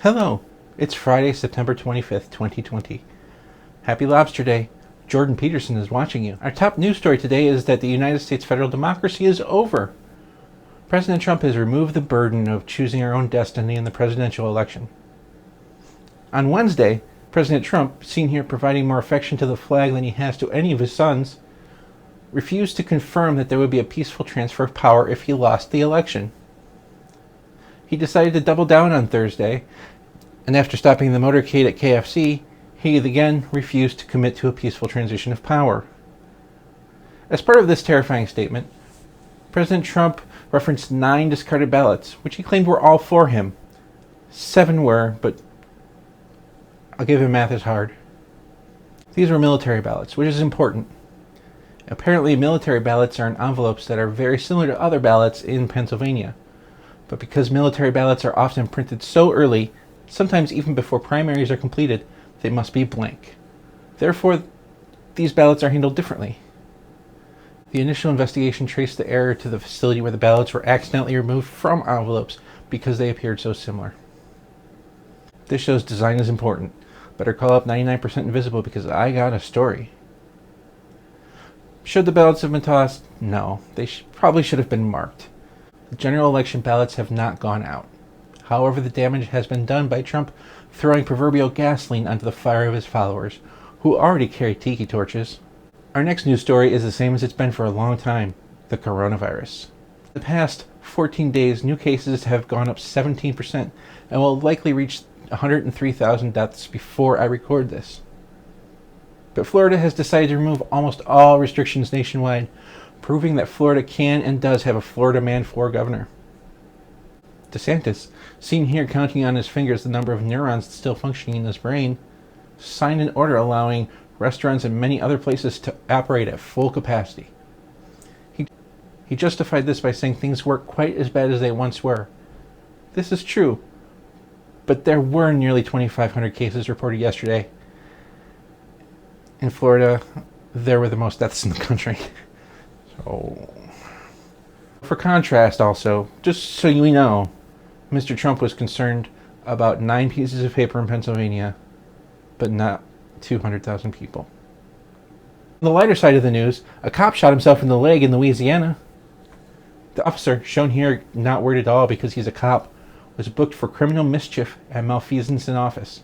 Hello, it's Friday, September 25th, 2020. Happy Lobster Day. Jordan Peterson is watching you. Our top news story today is that the United States federal democracy is over. President Trump has removed the burden of choosing our own destiny in the presidential election. On Wednesday, President Trump, seen here providing more affection to the flag than he has to any of his sons, refused to confirm that there would be a peaceful transfer of power if he lost the election. He decided to double down on Thursday, and after stopping the motorcade at KFC, he again refused to commit to a peaceful transition of power. As part of this terrifying statement, President Trump referenced 9 discarded ballots, which he claimed were all for him. 7 were, but I'll give him math is hard. These were military ballots, which is important. Apparently, military ballots are in envelopes that are very similar to other ballots in Pennsylvania. But because military ballots are often printed so early, sometimes even before primaries are completed, they must be blank. Therefore, these ballots are handled differently. The initial investigation traced the error to the facility where the ballots were accidentally removed from envelopes because they appeared so similar. This shows design is important. Better call up 99% Invisible because I got a story. Should the ballots have been tossed? No, they probably should have been marked. The general election ballots have not gone out. However, the damage has been done by Trump throwing proverbial gasoline onto the fire of his followers, who already carry tiki torches. Our next news story is the same as it's been for a long time, the coronavirus. In the past 14 days, new cases have gone up 17% and will likely reach 103,000 deaths before I record this. But Florida has decided to remove almost all restrictions nationwide, proving that Florida can and does have a Florida man for governor. DeSantis, seen here counting on his fingers the number of neurons still functioning in his brain, signed an order allowing restaurants and many other places to operate at full capacity. He justified this by saying things weren't quite as bad as they once were. This is true, but there were nearly 2,500 cases reported yesterday. In Florida, there were the most deaths in the country. So, for contrast also, just so you know, Mr. Trump was concerned about 9 pieces of paper in Pennsylvania, but not 200,000 people. On the lighter side of the news, a cop shot himself in the leg in Louisiana. The officer, shown here not worried at all because he's a cop, was booked for criminal mischief and malfeasance in office.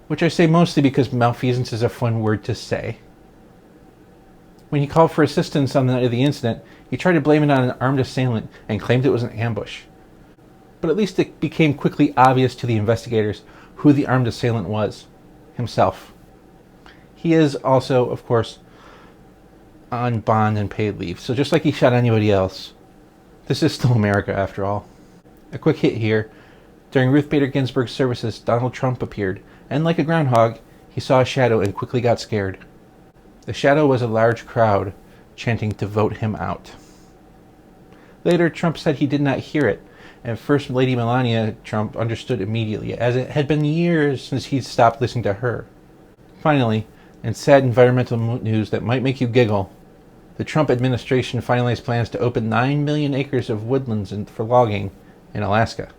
Which I say mostly because malfeasance is a fun word to say. When he called for assistance on the night of the incident, he tried to blame it on an armed assailant and claimed it was an ambush. But at least it became quickly obvious to the investigators who the armed assailant was. Himself. He is also, of course, on bond and paid leave, so just like he shot anybody else, this is still America after all. A quick hit here. During Ruth Bader Ginsburg's services, Donald Trump appeared, and like a groundhog, he saw a shadow and quickly got scared. The shadow was a large crowd chanting to vote him out. Later, Trump said he did not hear it, and First Lady Melania Trump understood immediately, as it had been years since he'd stopped listening to her. Finally, in sad environmental news that might make you giggle, the Trump administration finalized plans to open 9 million acres of woodlands for logging in Alaska.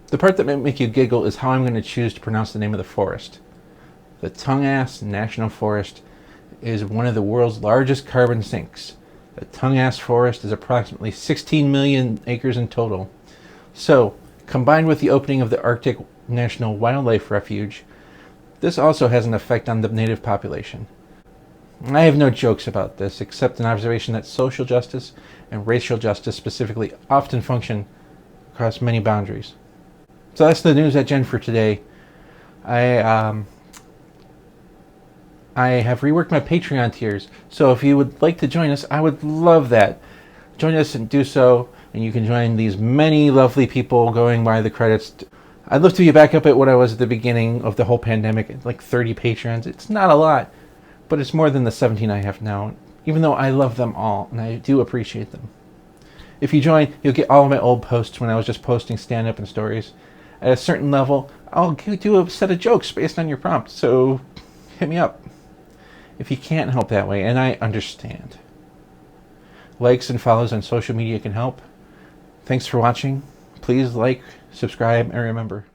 The part that might make you giggle is how I'm going to choose to pronounce the name of the forest. The Tongass National Forest is one of the world's largest carbon sinks. The Tongass Forest is approximately 16 million acres in total. So, combined with the opening of the Arctic National Wildlife Refuge, this also has an effect on the native population. I have no jokes about this, except an observation that social justice and racial justice specifically often function across many boundaries. So that's the news at Gen for today. I have reworked my Patreon tiers, so if you would like to join us, I would love that. Join us and do so, and you can join these many lovely people going by the credits. I'd love to be back up at what I was at the beginning of the whole pandemic, like 30 Patreons. It's not a lot, but it's more than the 17 I have now, even though I love them all, and I do appreciate them. If you join, you'll get all of my old posts when I was just posting stand-up and stories. At a certain level, I'll do a set of jokes based on your prompt, so hit me up. If you can't help that way, and I understand. Likes and follows on social media can help. Thanks for watching. Please like, subscribe, and remember,